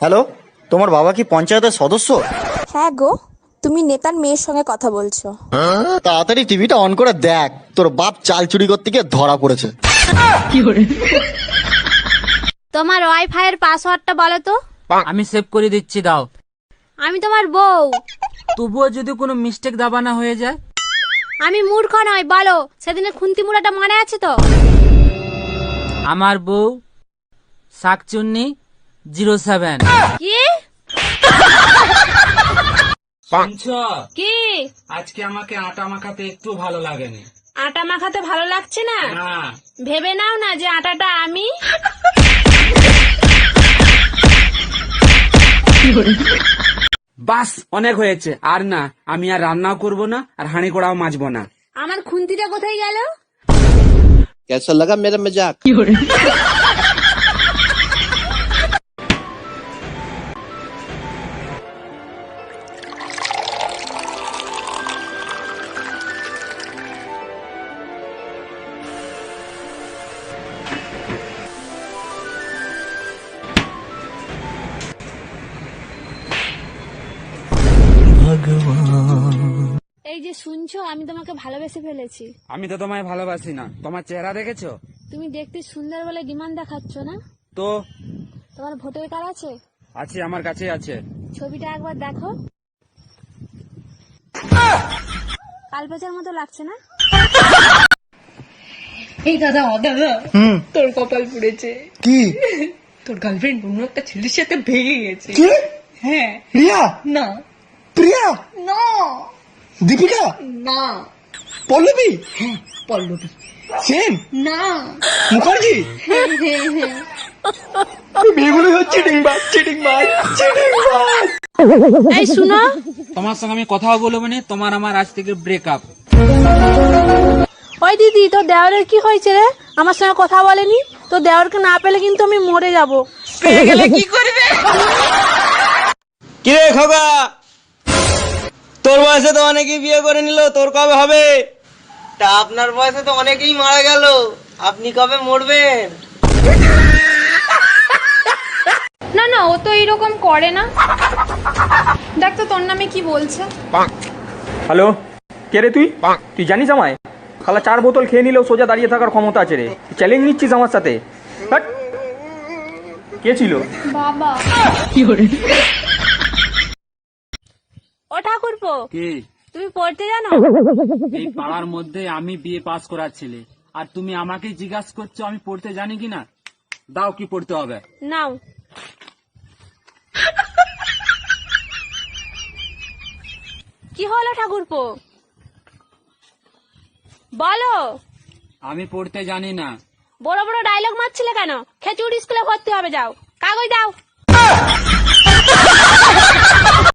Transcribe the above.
Hello, তোমার বাবা কি পঞ্চায়েতের সদস্য? হ্যাঁ গো, তুমি নেতার মেয়ের সঙ্গে কথা বলছো। তাড়াতাড়ি টিভিটা অন করে দেখ, তোর বাপ চাল চুরি করতে গিয়ে ধরা পড়েছে। তোমার ওয়াইফাই এর পাসওয়ার্ডটা বলো তো। আমি সেভ করে দিচ্ছি, দাও। আমি তোমার বউ। তবুও যদি কোনো মিস্টেক দাবানা হয়ে যায়? আমি মূর্খ নয়, বলো সেদিনের খুন্তি মুড়াটা মনে আছে তো? আমার বউ শাকচুন্নি 07। কি কি আজকে আমাকে আটা মাখাতে একটু ভালো লাগেনি। আটা মাখাতে ভালো লাগছে না? ভেবে নাও না যে আটাটা আমি। বাস, অনেক হয়েছে, আর না। আমি আর রান্নাও করব না, আর হাঁড়ি কড়াও মাজবো না। আমার খুন্তিটা কোথায় গেল? कैसा लगा मेरा मजाक? এই যে শুনছো, আমি তোমাকে ভালোবেসে ফেলেছি। আমি তো তোমায় ভালোবাসি না। তোমার চেহারা দেখেছো? তুমি দেখতে সুন্দর বলে ডিমান্ড দেখাচ্ছ না? তো তোমার ভোটার কার্ড আছে? আছে, আমার কাছে আছে। ছবিটা একবার দেখো। কালপেচার মতো লাগছে না? এই দাদা, দাদা, তোর কপাল পুড়েছে। কি? তোর গার্লফ্রেন্ড অন্য একটা ছেলের সাথে ভেগে গেছে। কি? হ্যাঁ। রিয়া? না প্রিয়া? না দীপিকা? না। পল্লবী? পল্লবী? সেন? না। মুখার্জি? মেয়েগুলো হচ্ছে চিটিংবাজ, চিটিংবাজ, চিটিংবাজ। এই শুনো, তোমার সঙ্গে আমি কথাও বলবো না। তোমার আমার আজ থেকে ব্রেকআপ। ওই দিদি, তোর দেওরের কি হয়েছে রে? আমার সঙ্গে কথা বলেনি। তোর দেওরকে না পেলে কিন্তু আমি মরে যাব। পেয়ে গেলে কি করবে? কিরে খোকা, তোর বয়সে তো অনেকেই বিয়ে করে নিল, তোর কবে হবে? তা আপনার বয়সে তো অনেকেই মারা গেল, আপনি কবে মরবেন? না না, ও তো এইরকম করে না। দেখ তো তোর নামে কি বলছে। হ্যালো, কে রে তুই? তুই জানিস আমায়? খালা 4 বোতল খেয়ে নিলেও সোজা দাঁড়িয়ে থাকার ক্ষমতা আছে রে। চ্যালেঞ্জ নিচ্ছিস আমার সাথে? হাট! কে ছিল? বাবা। ও ঠাকুরপো, কি? তুমি পড়তে জানো? এই পাড়ার মধ্যে আমি বিয়ে পাস করার ছেলে, আর তুমি আমাকে জিজ্ঞাসা করছো আমি পড়তে জানি কিনা? দাও, কি পড়তে হবে? নাও। কি হলো ঠাকুরপো, বলো। আমি পড়তে জানি না। বড় বড় ডায়লগ মারছিলে কেন? খেচুড়ি স্কুলে ভর্তি হবে, যাও, কাগজ দাও।